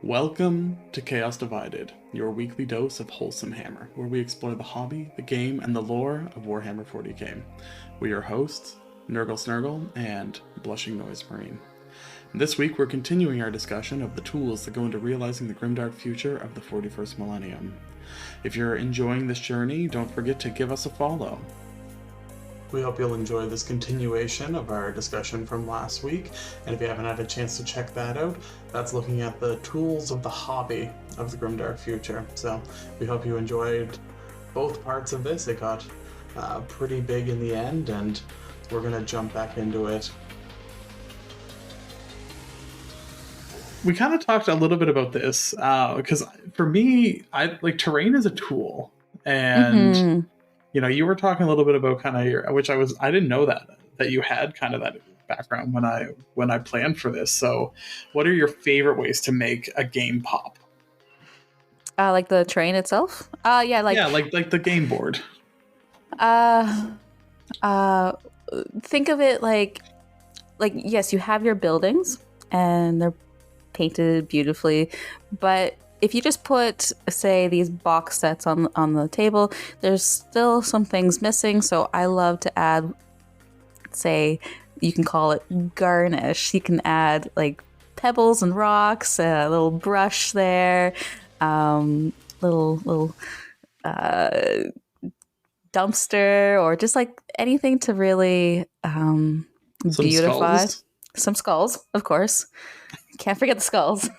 Welcome to Chaos Divided, your weekly dose of WholesomeHammer, where we explore the hobby, the game, and the lore of Warhammer 40k. We're your hosts, Nurgle Snurgle and BlushingNoiseMarine. This week we're continuing our discussion of the tools that go into realizing the grimdark future of the 41st millennium. If you're enjoying this journey, don't forget to give us a follow. We hope you'll enjoy this continuation of our discussion from last week, and if you haven't had a chance to check that out, that's looking at the tools of the hobby of the grimdark future. So we hope you enjoyed both parts of this. It got pretty big in the end, and we're going to jump back into it. We kind of talked a little bit about this because for me, I like terrain as a tool, and you know, you were talking a little bit about kind of your, which I didn't know that you had kind of that background when I planned for this. So, what are your favorite ways to make a game pop? Like the terrain itself? Like the game board. Think of it like yes, you have your buildings and they're painted beautifully, but if you just put, say, these box sets on the table, there's still some things missing. So I love to add, say, you can call it garnish. You can add like pebbles and rocks, a little brush there, little dumpster, or just like anything to really beautify. Some skulls, of course. Can't forget the skulls.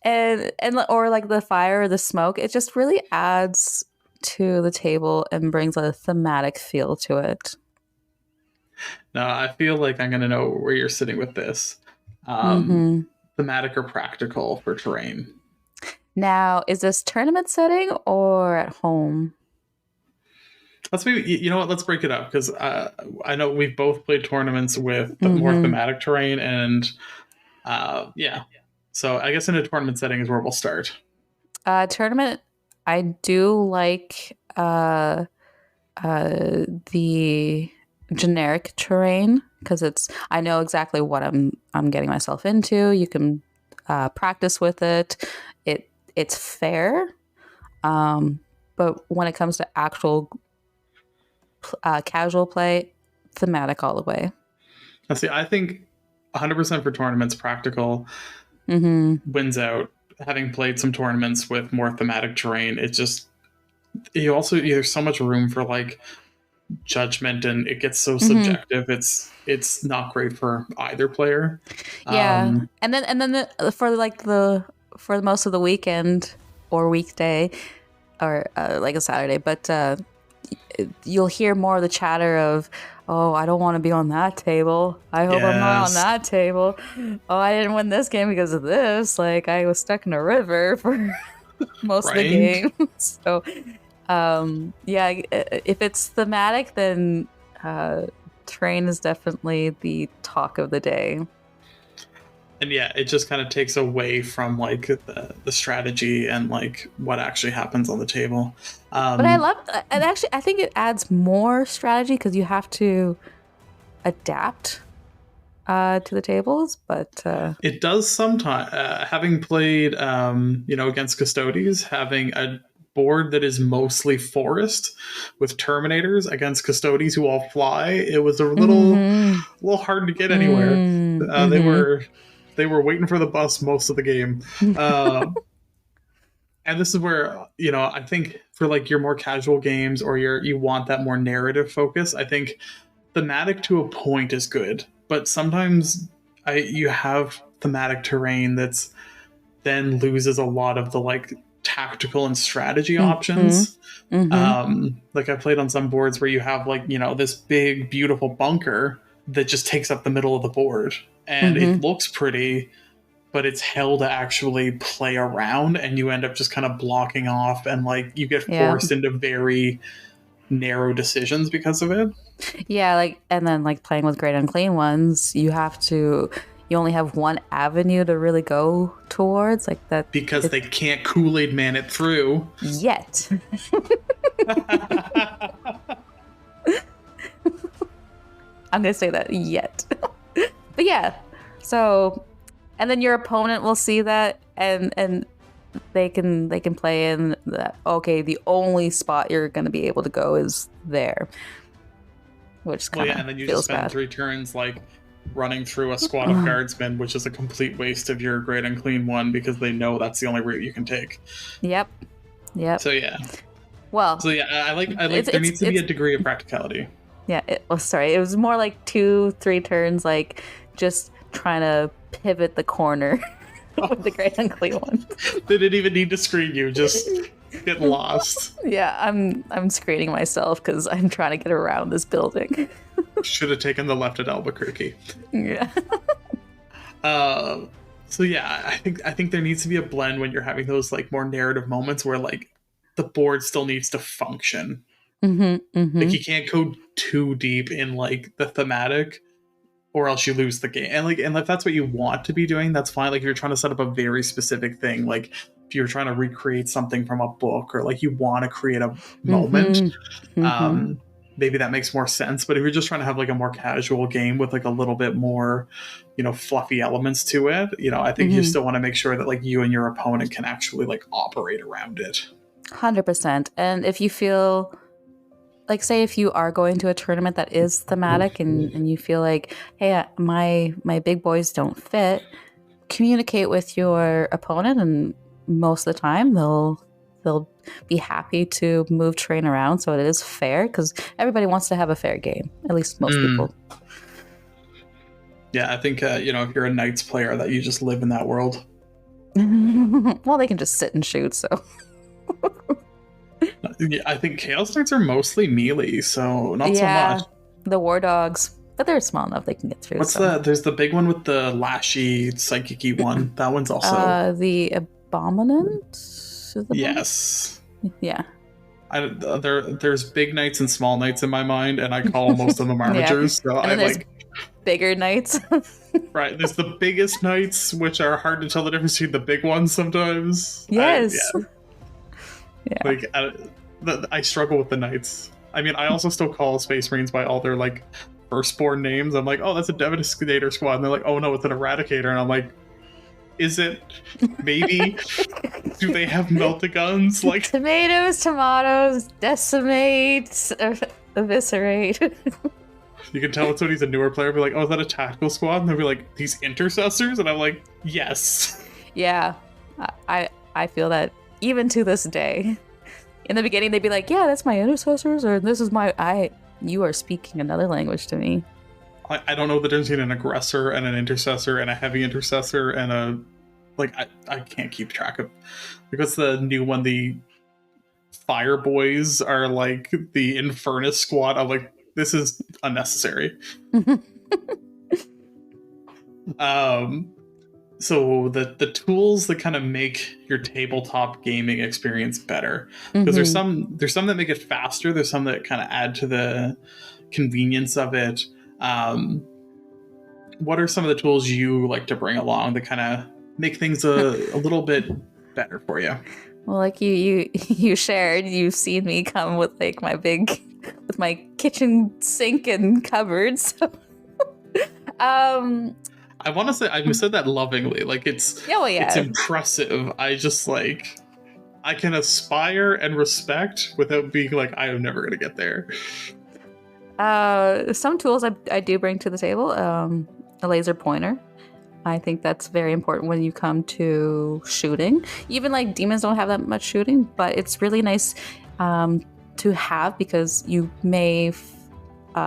and or like the fire or the smoke, it just really adds to the table and brings a thematic feel to it. No, I feel like I'm going to know where you're sitting with this. Thematic or practical for terrain. Now, is this tournament setting or at home? Let's maybe, you know what, let's break it up, because I know we've both played tournaments with more thematic terrain, and so I guess in a tournament setting is where we'll start. Tournament, I do like the generic terrain, because I know exactly what I'm getting myself into. You can practice with it. It's fair, but when it comes to actual casual play, thematic all the way. See, I think 100% for tournaments, practical wins out. Having played some tournaments with more thematic terrain, it just, there's so much room for like judgment, and it gets so subjective. It's not great for either player. And then for most of the weekend or weekday, or like a Saturday, but you'll hear more of the chatter of, oh, I don't want to be on that table. I hope I'm not on that table. Oh, I didn't win this game because of this. Like, I was stuck in a river for most of the game. So, if it's thematic, then terrain is definitely the talk of the day. And yeah, it just kind of takes away from like the strategy and like what actually happens on the table. But I love, and actually, I think it adds more strategy because you have to adapt to the tables. But it does sometimes. Having played, against Custodes, having a board that is mostly forest with Terminators against Custodes who all fly, it was a little hard to get anywhere. They were waiting for the bus most of the game. And this is where, I think for like your more casual games, or you want that more narrative focus, I think thematic to a point is good. But sometimes you have thematic terrain that's then loses a lot of the like tactical and strategy options. Like I played on some boards where you have like, this big, beautiful bunker that just takes up the middle of the board. And it looks pretty, but it's hell to actually play around, and you end up just kind of blocking off, and like you get forced into very narrow decisions because of it. Yeah, and then like playing with Great Unclean Ones, you only have one avenue to really go towards, like that. Because they can't Kool-Aid man it through. Yet. I'm going to say that, yet. But yeah, so And then your opponent will see that, and they can play in that. Okay, the only spot you're going to be able to go is there, which kind of and then you feels just spend bad. 3 turns like running through a squad of guardsmen, which is a complete waste of your great unclean one because they know that's the only route you can take. Yep. So yeah. Well. So yeah, I like. There needs to be a degree of practicality. Yeah. It was more like 2-3 turns, like just trying to pivot the corner with the great unclean one. They didn't even need to screen you. Just get lost. Yeah, I'm screening myself because I'm trying to get around this building. Should have taken the left at Albuquerque. Yeah. So yeah, I think there needs to be a blend when you're having those like more narrative moments where like the board still needs to function. Like you can't go too deep in like the thematic, or else you lose the game. And if that's what you want to be doing, that's fine. Like if you're trying to set up a very specific thing, like if you're trying to recreate something from a book, or like you want to create a moment, maybe that makes more sense. But if you're just trying to have like a more casual game with like a little bit more, fluffy elements to it, I think you still want to make sure that like you and your opponent can actually like operate around it. 100%. And if you feel like, say if you are going to a tournament that is thematic and you feel like, hey, my big boys don't fit, communicate with your opponent, and most of the time they'll be happy to move terrain around so it is fair, because everybody wants to have a fair game, at least most people. Yeah, I think if you're a Knights player, that you just live in that world. Well, they can just sit and shoot, so I think Chaos Knights are mostly melee, so not so much. The War Dogs, but they're small enough they can get through. There's the big one with the lashy psychic-y one. That one's also the Abominant. Yes. Yeah. There's big knights and small knights in my mind, and I call most of them armigers. So and then there's bigger knights. Right. There's the biggest knights, which are hard to tell the difference between the big ones sometimes. Yes. Like I struggle with the knights. I mean, I also still call Space Marines by all their like firstborn names. I'm like, oh, that's a Devastator squad, and they're like, oh no, it's an Eradicator, and I'm like, is it? Maybe. Do they have melta-guns? Like tomatoes, decimate, eviscerate. You can tell it's when he's a newer player. Be like, oh, is that a tactical squad? And they'll be like, these intercessors, and I'm like, yes. Yeah, I feel that even to this day. In the beginning, they'd be like, yeah, that's my intercessors, or this is my you are speaking another language to me. I don't know the difference between an aggressor and an intercessor and a heavy intercessor and a I can't keep track of, because the new one, the Fire Boys are like the Infernus squad. I'm like, this is unnecessary. So the tools that kind of make your tabletop gaming experience better, because there's some that make it faster, there's some that kind of add to the convenience of it. What are some of the tools you like to bring along that kind of make things a little bit better for you? Well, like you shared, you've seen me come with like with my kitchen sink and cupboards. I want to say, I said that lovingly, like it's impressive. I just like, I can aspire and respect without being like, I am never gonna get there. Some tools I do bring to the table. A laser pointer. I think that's very important when you come to shooting. Even like demons don't have that much shooting, but it's really nice to have, because you may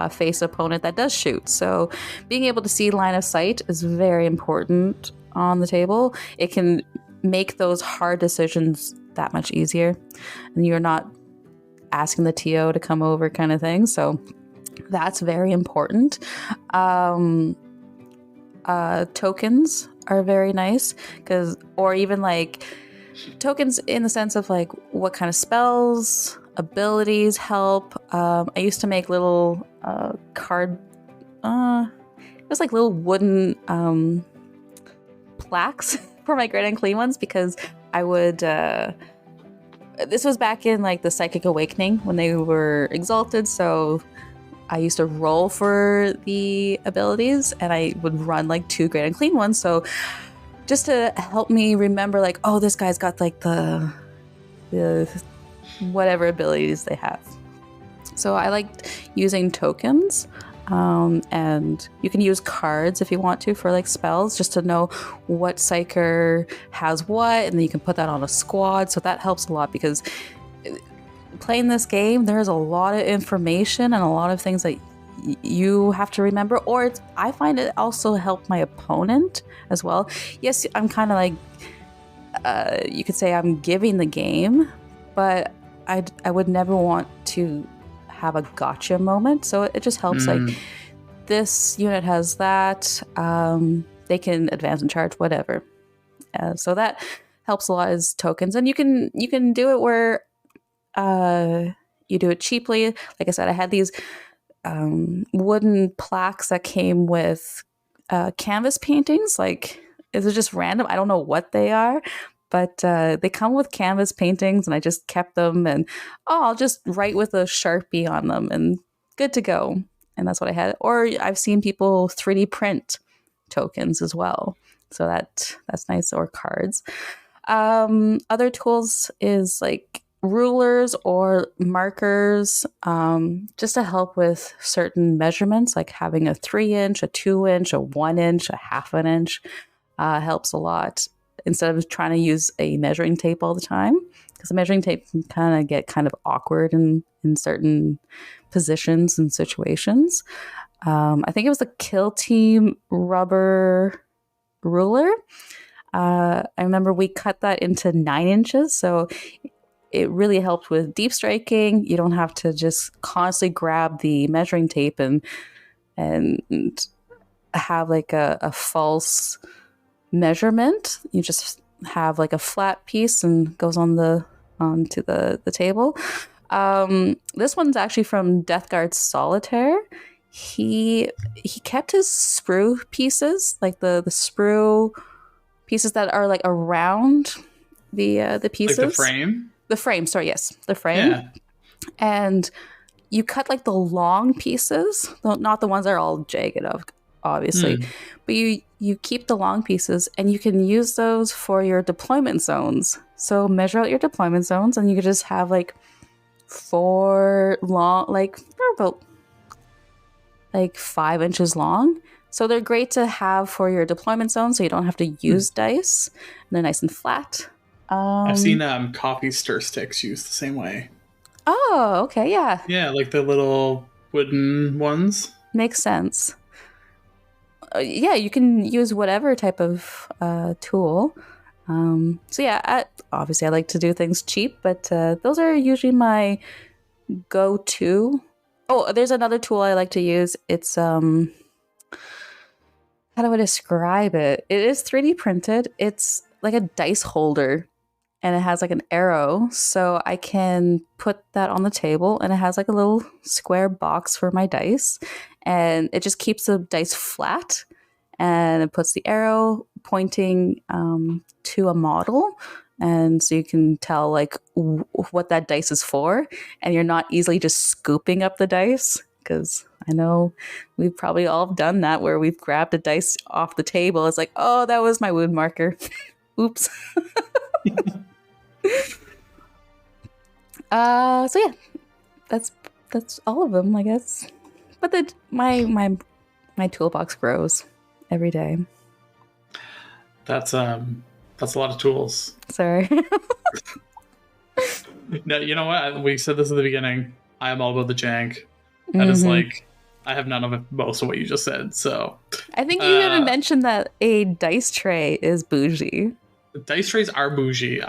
face an opponent that does shoot. So being able to see line of sight is very important on the table. It can make those hard decisions that much easier, and you're not asking the TO to come over kind of thing. So that's very important. Tokens are very nice, or even like tokens in the sense of like what kind of spells, abilities help. I used to make little card. It was like little wooden plaques for my Great Unclean ones, because I would. This was back in like the Psychic Awakening when they were exalted, so I used to roll for the abilities, and I would run like 2 Great Unclean ones. So just to help me remember, like, oh, this guy's got like the whatever abilities they have. So I liked using tokens, and you can use cards if you want to for like spells, just to know what psyker has what, and then you can put that on a squad. So that helps a lot, because playing this game, there's a lot of information and a lot of things that you have to remember. Or I find it also helped my opponent as well. Yes, I'm kind of like, you could say I'm giving the game, but I would never want to have a gotcha moment. So it just helps, like, this unit has that, they can advance and charge, whatever. So that helps a lot as tokens. And you can do it where you do it cheaply. Like I said, I had these wooden plaques that came with canvas paintings. Like, is it just random? I don't know what they are, but they come with canvas paintings, and I just kept them, and I'll just write with a Sharpie on them, and good to go. And that's what I had. Or I've seen people 3D print tokens as well, so that's nice. Or cards. Other tools is like rulers or markers, just to help with certain measurements, like having a 3-inch, a 2-inch, a 1-inch, a half an inch, helps a lot, instead of trying to use a measuring tape all the time, because the measuring tape can get kind of awkward in certain positions and situations. I think it was the Kill Team rubber ruler. I remember we cut that into 9 inches, so it really helped with deep striking. You don't have to just constantly grab the measuring tape and have like a false measurement. You just have like a flat piece and goes onto the table. This one's actually from Death Guard Solitaire. He kept his sprue pieces, like the sprue pieces that are like around the pieces. Like the frame? The frame, sorry, yes. The frame. Yeah. And you cut like the long pieces, not the ones that are all jagged, obviously. But you keep the long pieces, and you can use those for your deployment zones. So measure out your deployment zones, and you can just have like 4 long, like they're about like 5 inches long. So they're great to have for your deployment zone, so you don't have to use dice. And they're nice and flat. I've seen coffee stir sticks used the same way. Oh, okay, yeah. Yeah, like the little wooden ones. Makes sense. Yeah, you can use whatever type of tool. So yeah, obviously I like to do things cheap, but those are usually my go-to. Oh, there's another tool I like to use. It's how do I describe it? It is 3D printed. It's like a dice holder, and it has like an arrow, so I can put that on the table, and it has like a little square box for my dice, and it just keeps the dice flat, and it puts the arrow pointing to a model, and so you can tell like what that dice is for, and you're not easily just scooping up the dice, because I know we've probably all done that, where we've grabbed a dice off the table. It's like, oh, that was my wound marker. Oops. So yeah, that's all of them, I guess. But my toolbox grows every day. That's a lot of tools. Sorry. No, you know what? We said this at the beginning. I am all about the jank. That is like, I have none of it, most of what you just said. So I think you didn't mention that a dice tray is bougie. Dice trays are bougie.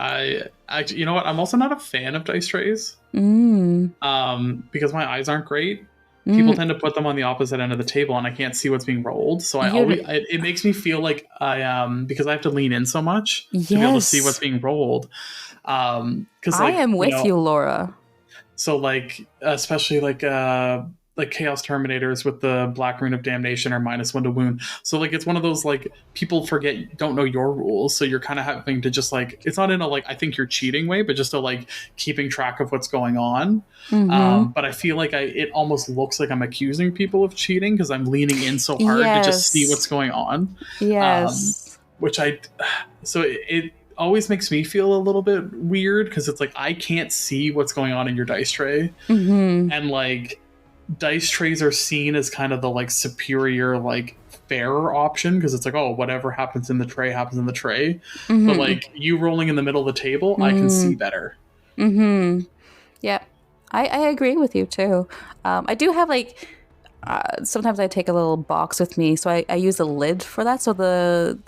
You know what? I'm also not a fan of dice trays. Because my eyes aren't great. People tend to put them on the opposite end of the table, and I can't see what's being rolled. So it makes me feel like because I have to lean in so much to be able to see what's being rolled. Because I am with you, Laura. So like, especially like Chaos Terminators with the Black Rune of Damnation or -1 to wound. So like, it's one of those like, people don't know your rules, so you're kind of having to just like, it's not in a like, I think you're cheating way, but just a like keeping track of what's going on. But I feel like it almost looks like I'm accusing people of cheating because I'm leaning in so hard to just see what's going on. Yes. which it always makes me feel a little bit weird because it's like I can't see what's going on in your dice tray, and like dice trays are seen as kind of the like superior, like fairer option because it's like, oh, whatever happens in the tray happens in the tray. But like you rolling in the middle of the table, I can see better. Yeah, I agree with you too. I do have like sometimes I take a little box with me, so I use a lid for that. So the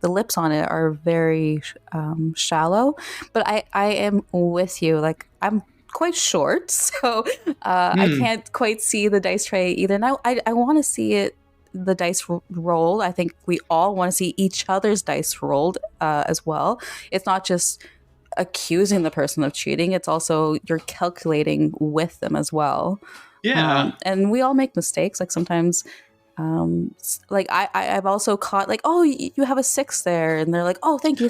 lips on it are very shallow, but I am with you. Like I'm quite short, so I can't quite see the dice tray either. Now I want to see it, the dice roll. I think we all want to see each other's dice rolled as well. It's not just accusing the person of cheating, it's also you're calculating with them as well. And we all make mistakes. Like sometimes like I've also caught like, oh, you have a 6 there, and they're like, oh, thank you.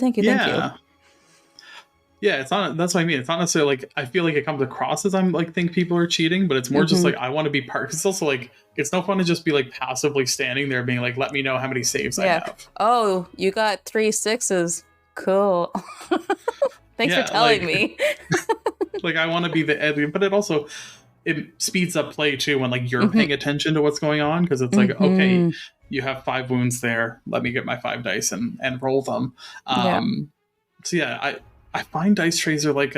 Yeah, it's not. That's what I mean. It's not necessarily like I feel like it comes across as I'm like think people are cheating, but it's more just like I want to be part. Because it's also like it's no fun to just be like passively standing there being like, let me know how many saves I have. Oh, you got 3 6s. Cool. Thanks for telling me. Like I want to be the editor, but it speeds up play too when like you're paying attention to what's going on because it's like, okay, you have 5 wounds there. Let me get my 5 dice and roll them. So yeah, I find dice trays are like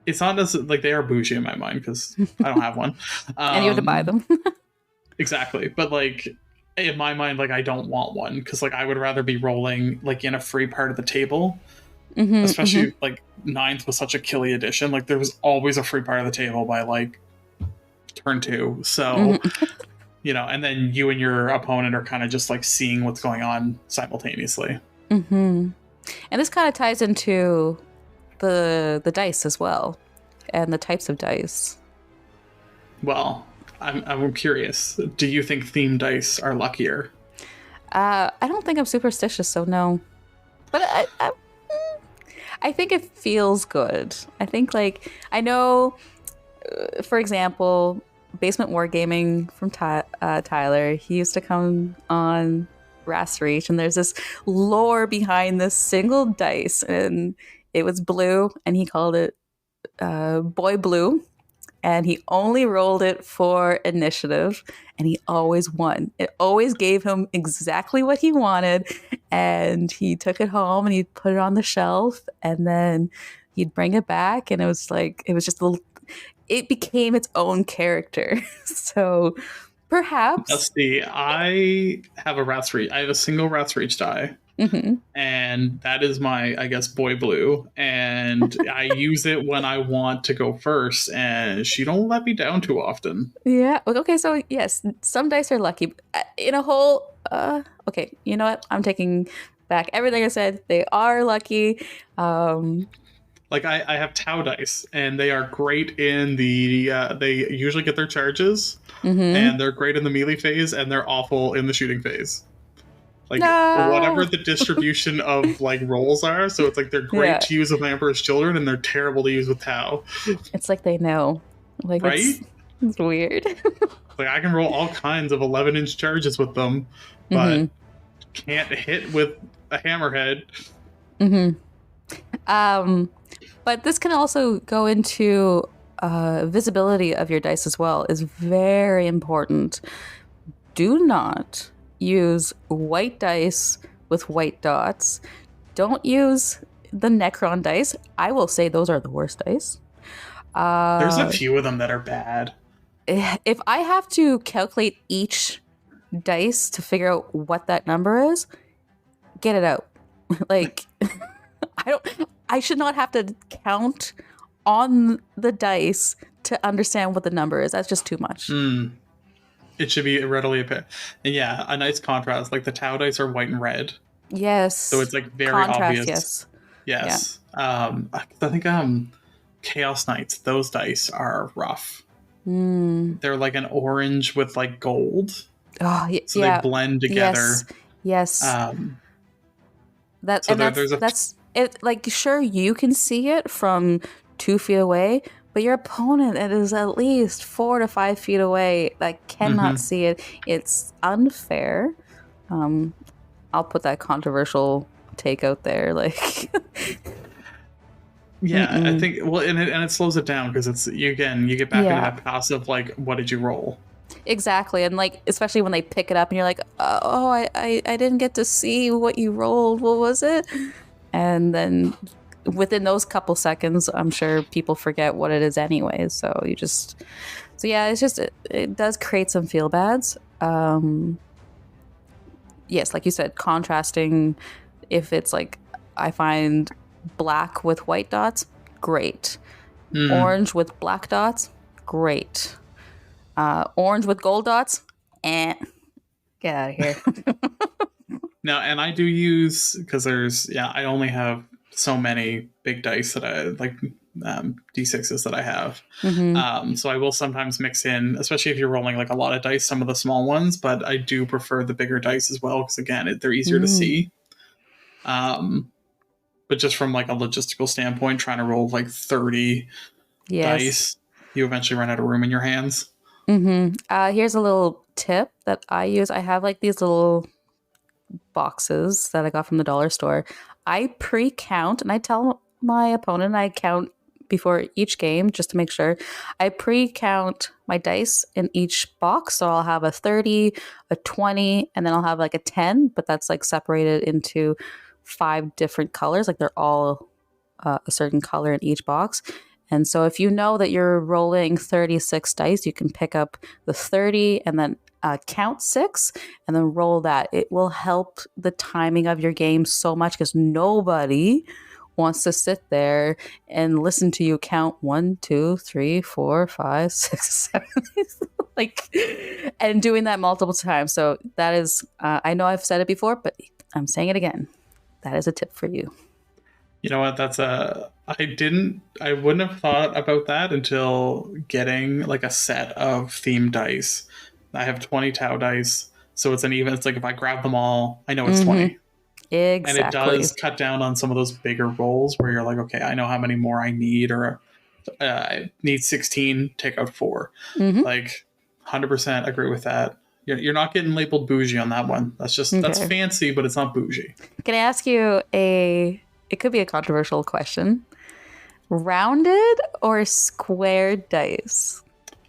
it's not necessarily like they are bougie in my mind because I don't have one. And you have to buy them. Exactly. But like in my mind, like I don't want one because like I would rather be rolling like in a free part of the table. Especially like 9th was such a killy edition. Like there was always a free part of the table by like turn 2. So and then you and your opponent are kind of just like seeing what's going on simultaneously. And this kind of ties into the dice as well, and the types of dice. Well, I'm curious. Do you think theme dice are luckier? I don't think I'm superstitious, so no. But I think it feels good. I think like I know, for example, Basement Wargaming from Tyler. He used to come on Ras Reach, and there's this lore behind this single dice, and it was blue, and he called it Boy Blue, and he only rolled it for initiative, and he always won. It always gave him exactly what he wanted, and he took it home and he'd put it on the shelf, and then he'd bring it back, and it was just a little, it became its own character. So perhaps. Let's see. I have a single Ras Reach die. And that is my, I guess, Boy Blue. And I use it when I want to go first, and she don't let me down too often. Yeah. Okay. So yes, some dice are lucky. In a whole. Okay. You know what? I'm taking back everything I said. They are lucky. Like I have Tau dice, and they are great in the. They usually get their charges, and they're great in the melee phase, and they're awful in the shooting phase. Like whatever the distribution of like rolls are, so it's like they're great to use with my Emperor's Children, and they're terrible to use with Tau. It's like they know, like right? It's weird. Like I can roll all kinds of 11-inch charges with them, but can't hit with a hammerhead. But this can also go into visibility of your dice as well. Is very important. Do not use white dice with white dots. Don't use the Necron dice. I will say those are the worst dice. There's a few of them that are bad. If I have to calculate each dice to figure out what that number is, get it out. Like I should not have to count on the dice to understand what the number is. That's just too much. It should be readily apparent. And yeah, a nice contrast. Like the Tau dice are white and red. Yes. So it's like very contrast, obvious. Yes. Yeah. I think Chaos Knights, those dice are rough. They're like an orange with like gold. Oh, so they blend together. Yes. That's it. Like, sure, you can see it from 2 feet away, but your opponent that is at least 4 to 5 feet away, like, cannot see it. It's unfair. I'll put that controversial take out there. Like, Yeah, I think, well, and it slows it down because it's, you get back into Yeah. that passive, like, what did you roll? exactly. And like, especially when they pick it up and you're like, oh, I didn't get to see what you rolled. What was it? And then within those couple seconds, I'm sure people forget what it is anyway. So yeah, it's just, it does create some feel bads. Yes, like you said, contrasting. If it's like, I find black with white dots, great. Orange with black dots, great. Orange with gold dots, get out of here. Now, and I do use, because I only have so many big dice that I like, D6s that I have. So I will sometimes mix in, especially if you're rolling like a lot of dice, some of the small ones, but I do prefer the bigger dice as well, because again, they're easier to see. But just from like a logistical standpoint, trying to roll like 30 dice, you eventually run out of room in your hands. Here's a little tip that I use. I have like these little boxes that I got from the dollar store. I pre-count, and I tell my opponent I count before each game just to make sure. I pre-count my dice in each box, so I'll have a 30, a 20, and then I'll have like a 10, but that's like separated into 5 different colors. Like they're all a certain color in each box. And so if you know that you're rolling 36 dice, you can pick up the 30 and then count 6 and then roll that. It will help the timing of your game so much, because nobody wants to sit there and listen to you count 1, 2, 3, 4, 5, 6, 7, like, and doing that multiple times. So that is, I know I've said it before, but I'm saying it again. That is a tip for you. You know what? I wouldn't have thought about that until getting like a set of themed dice. I have 20 Tau dice, so it's like if I grab them all, I know it's 20. Exactly. And it does cut down on some of those bigger rolls where you're like, okay, I know how many more I need, or I need 16, take out 4. Like, 100% agree with that. You're not getting labeled bougie on that one. That's fancy, but it's not bougie. Can I ask you it could be a controversial question. Rounded or square dice?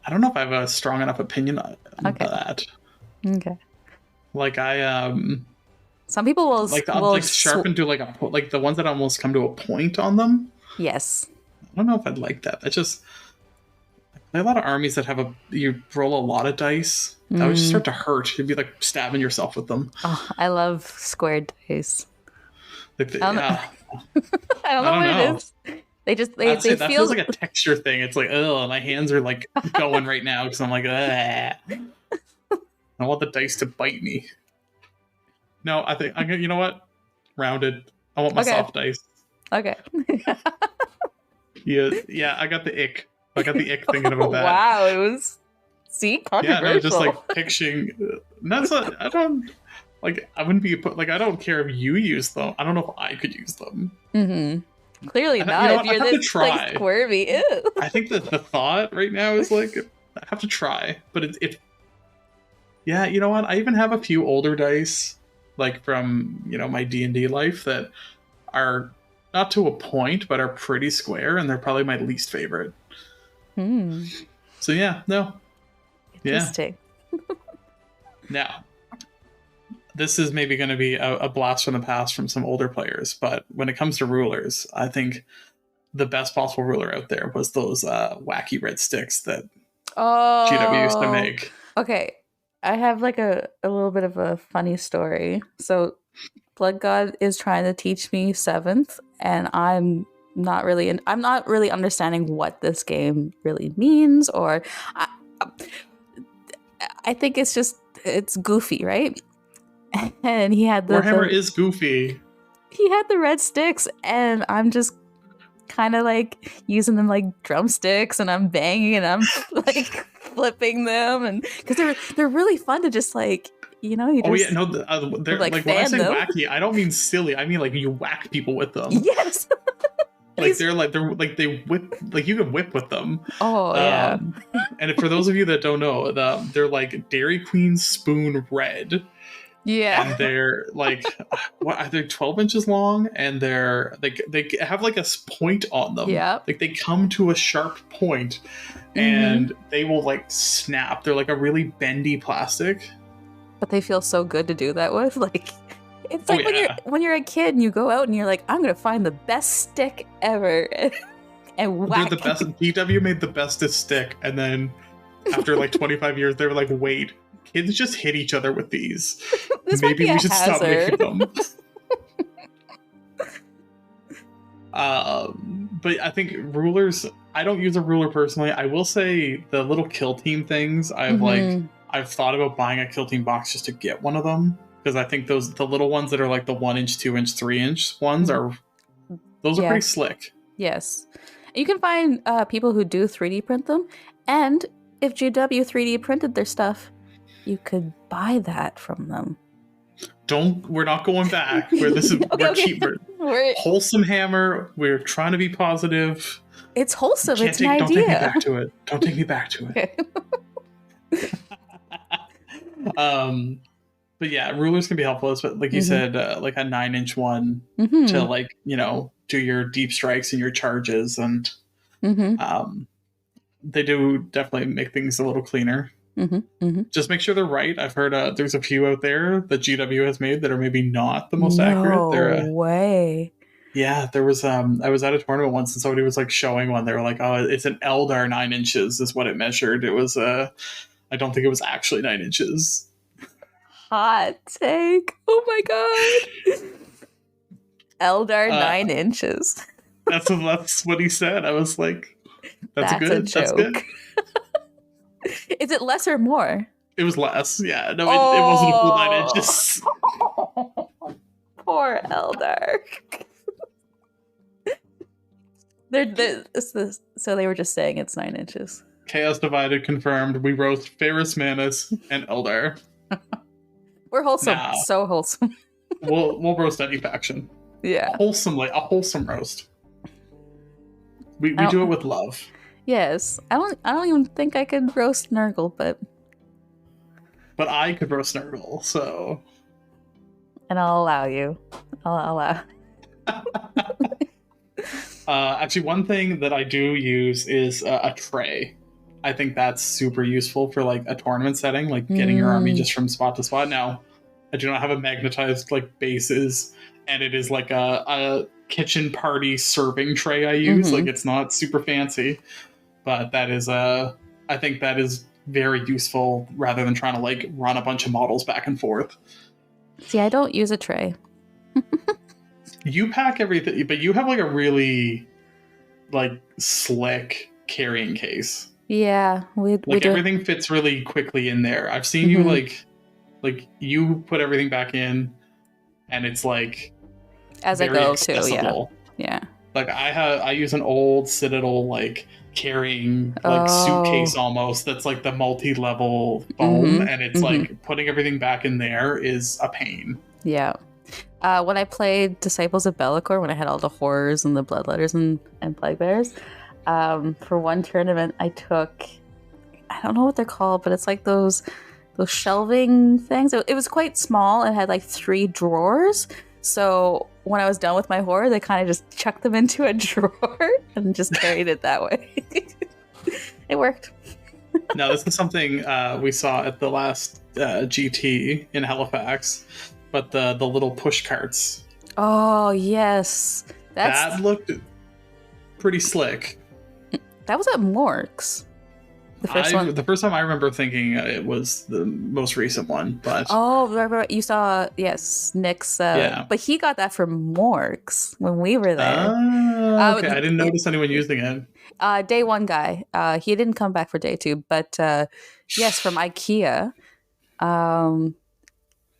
I don't know if I have a strong enough opinion on that. Okay. Like some people will like sharpen to like the ones that almost come to a point on them. Yes. I don't know if I'd like that. I play a lot of armies that you roll a lot of dice. That would just start to hurt. You'd be like stabbing yourself with them. Oh, I love square dice. I don't know what it is. They that feels like a texture thing. It's like, oh, my hands are like going right now because I'm like, I want the dice to bite me. No, I think you know what? Rounded. I want my soft dice. Okay. Yeah. I got the ick. Thinking about that. Wow, it was controversial. Yeah, no, just like picturing. I don't like. I wouldn't be like. I don't care if you use them. I don't know if I could use them. Clearly not. If you're this like squirmy. Ew. I think that the thought right now is like, I have to try, but it. Yeah, you know what? I even have a few older dice, like from my D&D life, that are not to a point, but are pretty square, and they're probably my least favorite. So yeah, no. Interesting. Yeah. Now, this is maybe going to be a blast from the past from some older players, but when it comes to rulers, I think the best possible ruler out there was those wacky red sticks that GW used to make. Okay, I have like a little bit of a funny story. So Blood God is trying to teach me 7th, and I'm not really understanding what this game really means, or I think it's goofy, right? And he had Warhammer is goofy. He had the red sticks, and I'm just kind of like using them like drumsticks, and I'm banging and I'm like flipping them, and because they're really fun to just like they're like when I say wacky, I don't mean silly. I mean like you whack people with them. Yes. they whip, like you can whip with them. Oh yeah. And for those of you that don't know, they're like Dairy Queen spoon red. Yeah. And they're like, what are they, 12 inches long, and they have like a point on them. Yep. Like they come to a sharp point, Mm-hmm. and they will like snap. They're like a really bendy plastic. But they feel so good to do that with. Like, it's Oh like yeah, when you're a kid and you go out and you're like, I'm gonna find the best stick ever, and they're whack. the best. DW made the bestest stick, and then after like 25 years, they were like, wait, kids just hit each other with these. This might Maybe be a we should stop making hazard. them. But I think rulers, I don't use a ruler personally. I will say the little kill team things, I've thought about buying a kill team box just to get one of them, because I think the little ones that are like the 1 inch, 2 inch, 3 inch ones are pretty slick. Yes. You can find people who do 3D print them, and if GW 3D printed their stuff, you could buy that from them. We're not going back. We're cheaper. WholesomeHammer. We're trying to be positive. It's wholesome. It's an idea. Don't take me back to it. Don't take me back to it. Okay. But yeah, rulers can be helpful. But like you said, like a 9-inch one to like, do your deep strikes and your charges, and they do definitely make things a little cleaner. Just make sure they're right. I've heard there's a few out there that GW has made that are maybe not the most accurate. No way. Yeah, there was I was at a tournament once and somebody was like showing one. They were like, oh, it's an Eldar 9 inches is what it measured. It was I don't think it was actually 9 inches. Hot take. Oh my god. Eldar 9 inches. That's what he said. I was like, that's good. That's good. Is it less or more? It was less. Yeah. No, it wasn't a full 9 inches. Poor Eldar. So they were just saying it's 9 inches. Chaos Divided confirmed. We roast Ferrus Manus and Eldar. We're wholesome. So wholesome. We'll roast any faction. Yeah. Wholesomely. A wholesome roast. We do it with love. Yes. I don't even think I could roast Nurgle, but I could roast Nurgle, so. And I'll allow you. I'll allow. Actually, one thing that I do use is a tray. I think that's super useful for like a tournament setting, like getting your army just from spot to spot. Now, I do not have a magnetized like bases, and it is like a kitchen party serving tray I use. Like it's not super fancy, but that is I think that is very useful rather than trying to like run a bunch of models back and forth. See, I don't use a tray. You pack everything, but you have like a really like slick carrying case. Yeah, we do. Everything fits really quickly in there. I've seen you like you put everything back in, and it's like as I go too. Yeah. Like I use an old Citadel like carrying like suitcase almost that's like the multi-level foam, and it's like putting everything back in there is a pain. Yeah. When I played Disciples of Bellicor, when I had all the horrors and the bloodletters and plague bears, for one tournament I took, I don't know what they're called, but it's like those shelving things. It was quite small and had like 3 drawers. So when I was done with my horror, they kind of just chucked them into a drawer and just carried it that way. It worked. No, this is something we saw at the last GT in Halifax, but the little push carts. Oh, yes. That looked pretty slick. That was at Mork's. The first time I remember thinking it was the most recent one, but you saw Nick's, yeah. But he got that from Mork's when we were there. Okay, I didn't notice anyone using it. Day 1 guy, he didn't come back for day 2, but yes, from IKEA.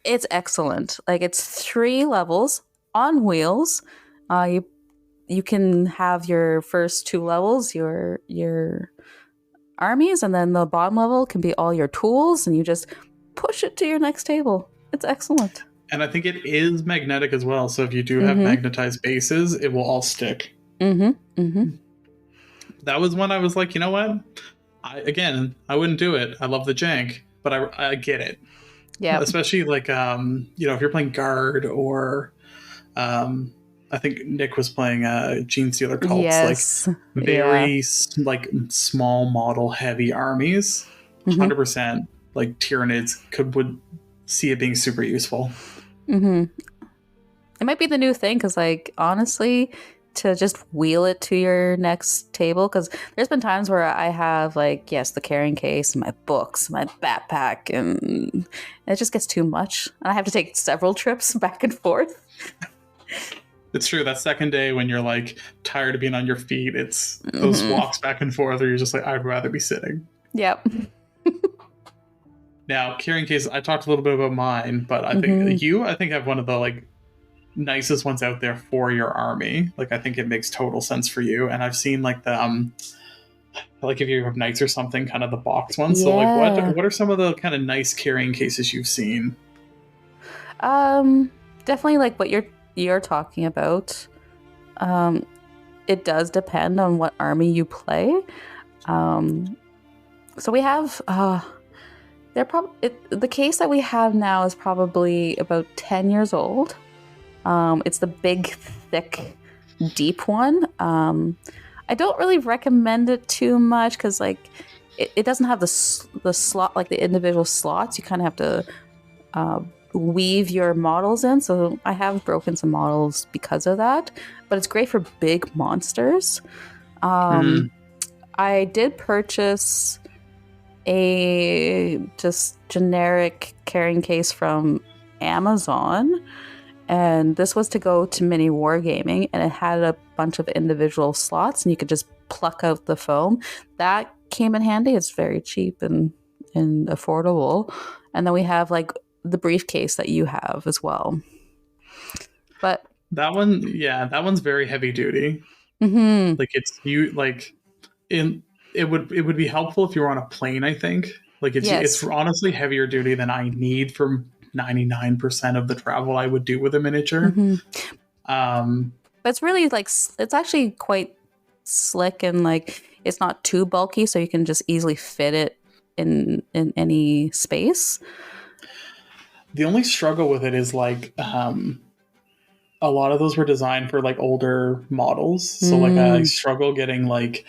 It's excellent. Like it's 3 levels on wheels. You can have your first 2 levels, your armies, and then the bottom level can be all your tools, and you just push it to your next table. It's excellent. And I think it is magnetic as well, so if you do have magnetized bases, it will all stick. That was one I was like, you know what? I wouldn't do it. I love the jank, but I get it. Yep. especially like if you're playing guard or I think Nick was playing Gene Stealer cults, like Yes. Yeah. very like small model heavy armies. Mm-hmm. 100% like Tyranids would see it being super useful. Mm-hmm. It might be the new thing because, like, honestly, to just wheel it to your next table. Because there's been times where I have, like, yes, the carrying case, my books, my backpack, and it just gets too much. And I have to take several trips back and forth. It's true. That second day when you're like tired of being on your feet, it's those walks back and forth where you're just like, I'd rather be sitting. Yep. Now, carrying case, I talked a little bit about mine, but I think I think have one of the like nicest ones out there for your army. Like I think it makes total sense for you. And I've seen like the like if you have knights or something, kind of the box ones. Yeah. So like what are some of the kind of nice carrying cases you've seen? Definitely like what you're talking about. It does depend on what army you play. So we have the case that we have now is probably about 10 years old. It's the big, thick, deep one. I don't really recommend it too much because like it doesn't have the slot, like the individual slots. You kind of have to weave your models in. So I have broken some models because of that, but it's great for big monsters. I did purchase a just generic carrying case from Amazon, and this was to go to mini wargaming, and it had a bunch of individual slots and you could just pluck out the foam. That came in handy. It's very cheap and affordable. And then we have like the briefcase that you have as well, but that one's very heavy duty. Like it's you like it would be helpful if you were on a plane, I think. Like it's honestly heavier duty than I need for 99% of the travel I would do with a miniature. But it's really like it's actually quite slick and like it's not too bulky, so you can just easily fit it in any space. The only struggle with it is like a lot of those were designed for like older models, so like I struggle getting like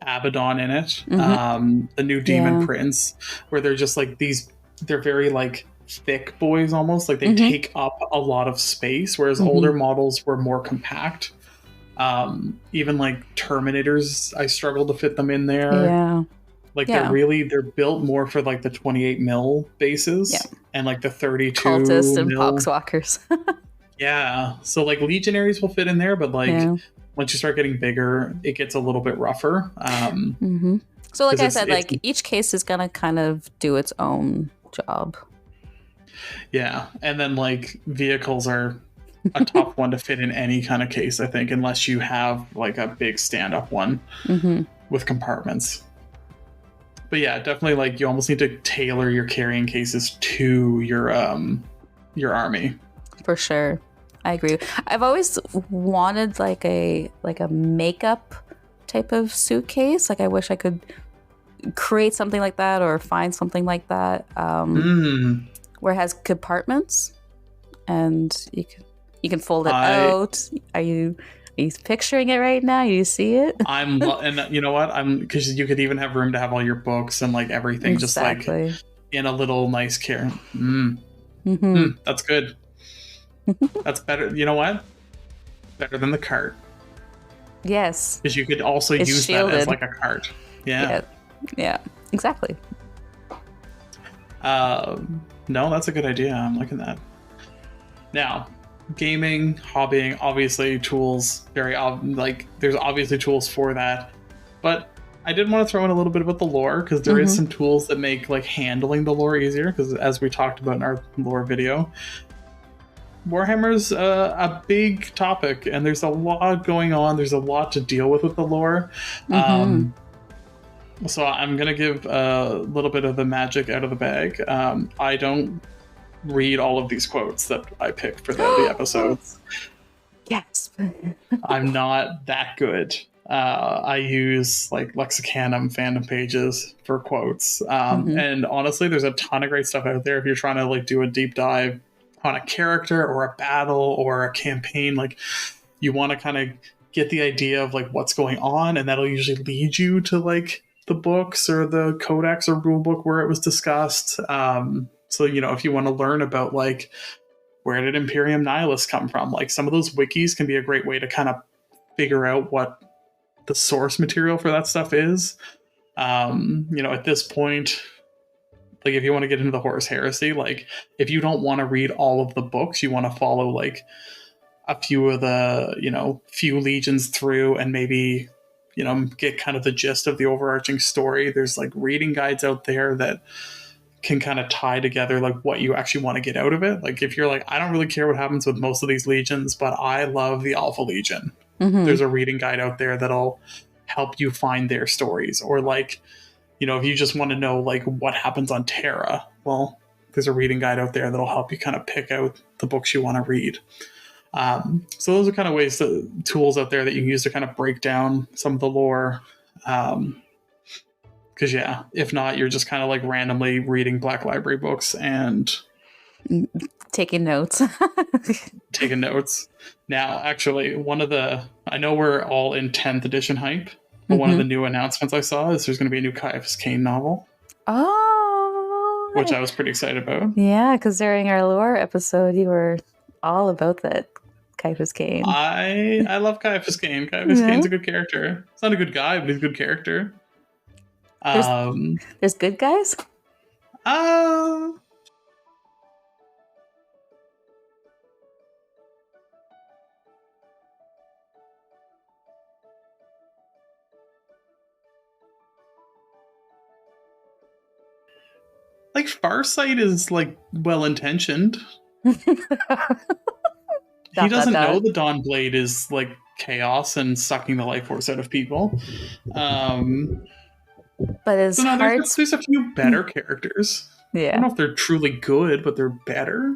Abaddon in it, the new Demon Prince, where they're just like they're very like thick boys almost, like they take up a lot of space, whereas older models were more compact. Even like Terminators, I struggled to fit them in there. They're built more for like the 28 mil bases and like the 32 cultists and mil. poxwalkers. So like Legionaries will fit in there, but like once you start getting bigger, it gets a little bit rougher. So like I said, like each case is gonna kind of do its own job. Yeah, and then like vehicles are a tough one to fit in any kind of case, I think, unless you have like a big stand-up one with compartments. But yeah, definitely like you almost need to tailor your carrying cases to your army. For sure. I agree. I've always wanted like a makeup type of suitcase. Like I wish I could create something like that or find something like that where it has compartments and you can fold it out. Are you picturing it right now? You see it? And you know what? Because you could even have room to have all your books and like everything just like in a little nice care. That's good. That's better. You know what? Better than the cart. Yes. Because you could also use shielded. That as like a cart. Yeah, exactly. No, that's a good idea. I'm liking that. Now, gaming, hobbying, obviously tools, there's obviously tools for that. But I did want to throw in a little bit about the lore, because there is some tools that make like handling the lore easier, because as we talked about in our lore video, Warhammer's a big topic, and there's a lot going on. There's a lot to deal with the lore. So I'm going to give a little bit of the magic out of the bag. I don't read all of these quotes that I pick for the episodes. Yes. I'm not that good. I use like Lexicanum fandom pages for quotes. Mm-hmm. And honestly, there's a ton of great stuff out there if you're trying to like do a deep dive on a character or a battle or a campaign. Like you want to kind of get the idea of like what's going on, and that'll usually lead you to like the books or the codex or rule book where it was discussed. So if you want to learn about like where did Imperium Nihilus come from, like some of those wikis can be a great way to kind of figure out what the source material for that stuff is. At this point, like if you want to get into the Horus Heresy, like if you don't want to read all of the books, you want to follow like a few of the few legions through and maybe get kind of the gist of the overarching story. There's like reading guides out there that can kind of tie together like what you actually want to get out of it. Like if you're like, I don't really care what happens with most of these legions, but I love the Alpha Legion, there's a reading guide out there that'll help you find their stories. Or like if you just want to know like what happens on Terra, well, there's a reading guide out there that'll help you kind of pick out the books you want to read. So those are kind of tools out there that you can use to kind of break down some of the lore. Because if not, you're just kind of like randomly reading Black Library books and taking notes. Taking notes. Now, actually, I know we're all in 10th edition hype, but one of the new announcements I saw is there's going to be a new Caiaphas Cain novel. Oh, which I was pretty excited about. Yeah, because during our lore episode, you were all about that Caiaphas Cain. I love Caiaphas Cain. Caiaphas Cain's a good character. He's not a good guy, but he's a good character. There's good guys? Like Farsight is like well intentioned. He doesn't know the Dawnblade is like chaos and sucking the life force out of people. But his heart's... there's a few better characters. Yeah. I don't know if they're truly good, but they're better.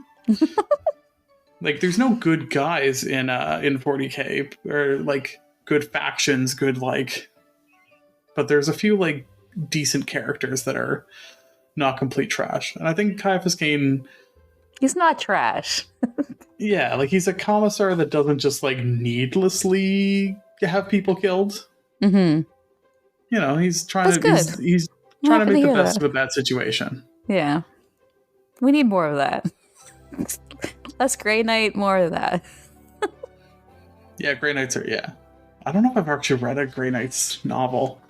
Like there's no good guys in 40K or like good factions, good like, but there's a few like decent characters that are not complete trash. And I think Caiaphas Cain, he's not trash. Yeah, like he's a commissar that doesn't just like needlessly have people killed. Mm-hmm. You know, he's trying he's trying to make the best of a bad situation. Yeah. We need more of that. Less Grey Knight, more of that. Yeah, Grey Knights are, yeah. I don't know if I've actually read a Grey Knights novel.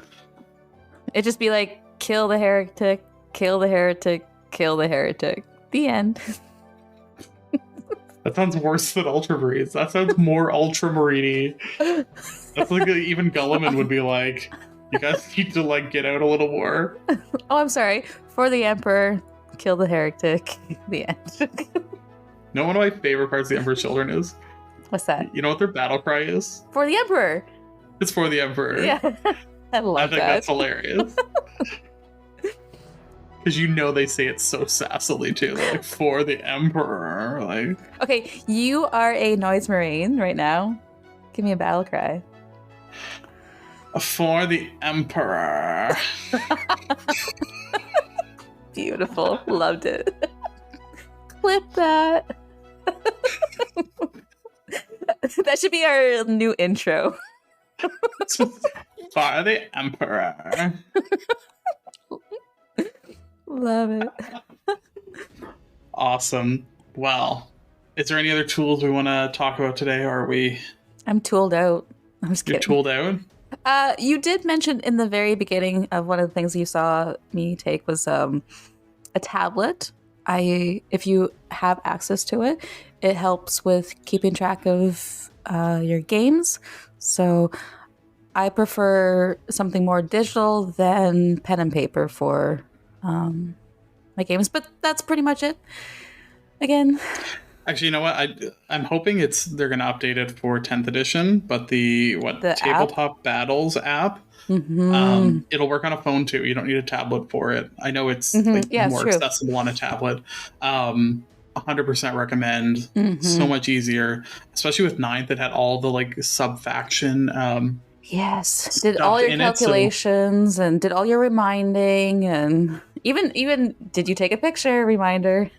It'd just be like, kill the heretic, kill the heretic, kill the heretic. The end. That sounds worse than Ultramarines. That sounds more Ultramarine-y. That's like even Gulliman would be like, you guys need to like get out a little more. Oh, I'm sorry. For the Emperor, kill the heretic. The end. You know, one of my favorite parts of the Emperor's Children is... What's that? You know what their battle cry is? For the Emperor. It's for the Emperor. Yeah. I think that's hilarious. Because you know they say it so sassily too. They're like, for the Emperor. Like, okay, you are a noise marine right now. Give me a battle cry. For the Emperor. Beautiful. Loved it. Clip that. That should be our new intro. For the Emperor. Love it. Awesome. Well, is there any other tools we want to talk about today, or are we... I'm tooled out. I'm just kidding. You're tooled out? You did mention in the very beginning of one of the things you saw me take was a tablet. If you have access to it, it helps with keeping track of your games. So I prefer something more digital than pen and paper for my games, but that's pretty much it. Again, actually, you know what? I'm hoping they're going to update it for 10th edition, but the Tabletop app? Battles app, it'll work on a phone too. You don't need a tablet for it. I know it's more accessible on a tablet. 100% recommend. So much easier, especially with 9th. It had all the like sub faction Yes. Did all stuff your in it. So calculations and did all your reminding, and even did you take a picture reminder?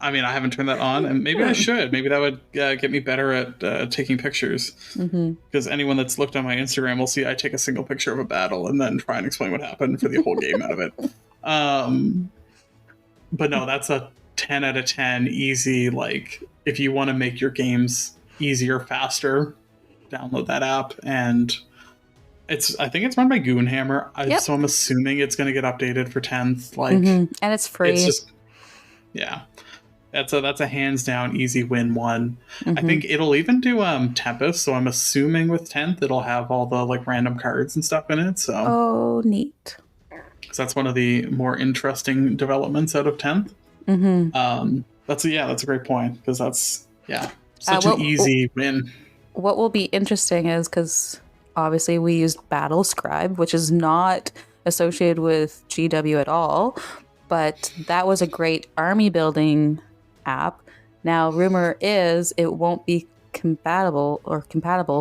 I mean, I haven't turned that on, and maybe I should. Maybe that would get me better at taking pictures. Because anyone that's looked on my Instagram will see I take a single picture of a battle and then try and explain what happened for the whole game out of it. But no, that's a 10 out of 10 easy. Like, if you want to make your games easier, faster, download that app. And I think it's run by Goonhammer. Yep. So I'm assuming it's going to get updated for 10th. Like, and it's free. It's just, yeah. That's a hands down easy win one. I think it'll even do Tempest, so I'm assuming with 10th it'll have all the like random cards and stuff in it. So oh, neat. So that's one of the more interesting developments out of 10th. That's a great point, because that's such an easy win. What will be interesting is, because obviously we used Battle Scribe, which is not associated with GW at all, but that was a great army building app. Now, rumor is it won't be compatible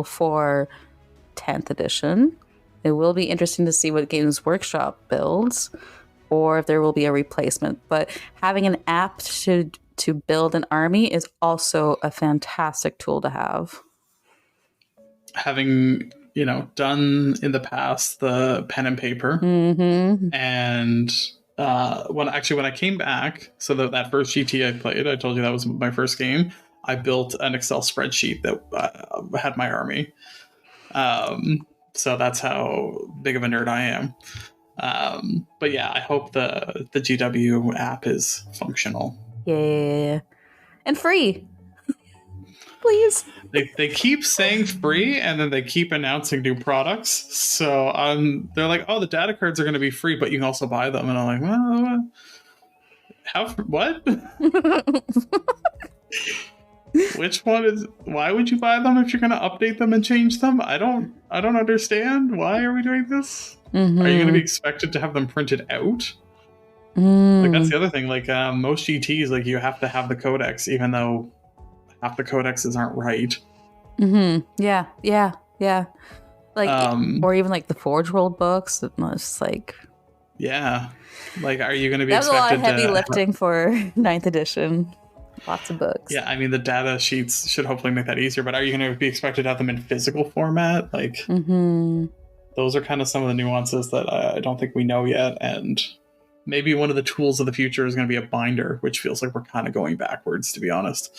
for 10th edition. It will be interesting to see what Games Workshop builds, or if there will be a replacement. But having an app to build an army is also a fantastic tool to have. Having, done in the past the pen and paper, and when I came back, so that first GT I played, I told you that was my first game. I built an Excel spreadsheet that had my army. So that's how big of a nerd I am. But yeah, I hope the GW app is functional. Yeah, and free. Please. They keep saying free, and then they keep announcing new products. So they're like, oh, the data cards are going to be free, but you can also buy them. And I'm like, well, what? Which one is? Why would you buy them if you're going to update them and change them? I don't understand. Why are we doing this? Are you going to be expected to have them printed out? Like, that's the other thing. Like, most GTs, like, you have to have the codex, even though half the codexes aren't right. Yeah. Like, or even like the Forge World books. It's like, yeah. Like, are you going to be? That was a lot of heavy lifting for 9th edition. Lots of books. Yeah, I mean, the data sheets should hopefully make that easier. But are you going to be expected to have them in physical format? Like, those are kind of some of the nuances that I don't think we know yet. And maybe one of the tools of the future is going to be a binder, which feels like we're kind of going backwards, to be honest.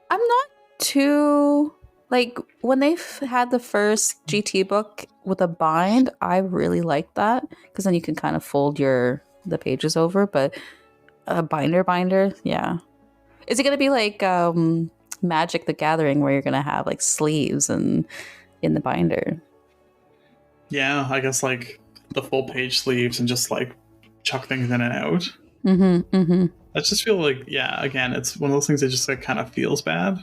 I'm not too, like, when they've had the first GT book with a bind, I really liked that, because then you can kind of fold the pages over. But a binder, yeah. Is it going to be like Magic the Gathering, where you're going to have like sleeves and in the binder? Yeah, I guess like the full page sleeves and just like chuck things in and out. I just feel like, again, it's one of those things that just like kind of feels bad.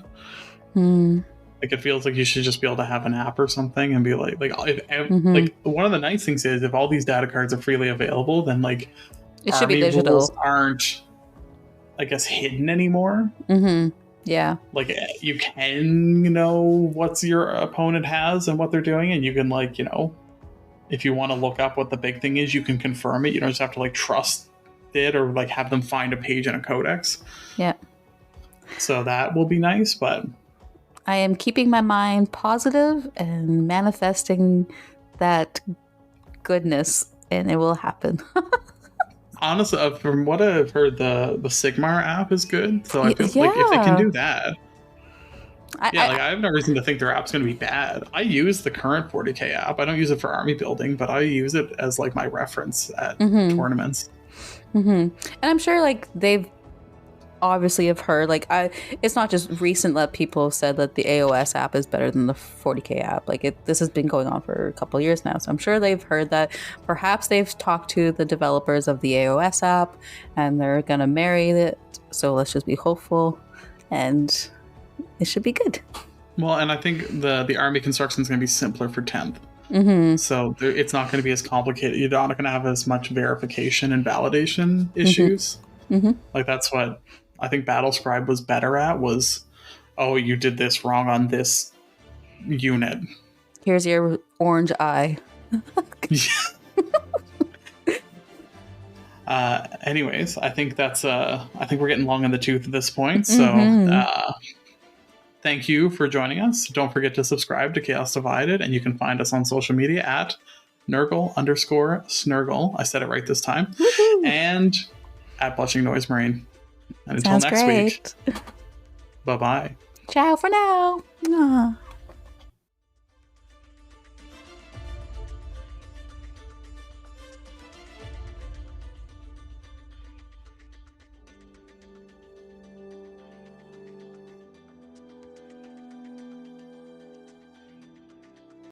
Like, it feels like you should just be able to have an app or something and be like like one of the nice things is, if all these data cards are freely available, then like it should be digital. Rules aren't, I guess, hidden anymore. Yeah. Like, you can know what your opponent has and what they're doing, and you can, like, if you want to look up what the big thing is, you can confirm it. You don't just have to like trust it or like have them find a page in a codex. Yeah. So that will be nice, but I am keeping my mind positive and manifesting that goodness, and it will happen. Honestly, from what I've heard, the Sigmar app is good. So I feel like if they can do that, I have no reason to think their app's going to be bad. I use the current 40k app. I don't use it for army building, but I use it as like my reference at tournaments. And I'm sure like they've obviously have heard, like, it's not just recent that people have said that the AOS app is better than the 40k app. Like, this has been going on for a couple of years now, so I'm sure they've heard that. Perhaps they've talked to the developers of the AOS app and they're gonna marry it, so let's just be hopeful and it should be good. Well, and I think the army construction is going to be simpler for 10th. So it's not going to be as complicated. You're not going to have as much verification and validation issues. Like, that's what I think Battle Scribe was better at, was, oh, you did this wrong on this unit. Here's your orange eye. Anyways, I think we're getting long in the tooth at this point. So thank you for joining us. Don't forget to subscribe to Chaos Divided, and you can find us on social media at Nurgle_Snurgle. I said it right this time. Woo-hoo. And at BlushingNoiseMarine. And until Sounds next great. week, bye-bye. Ciao for now. Aww.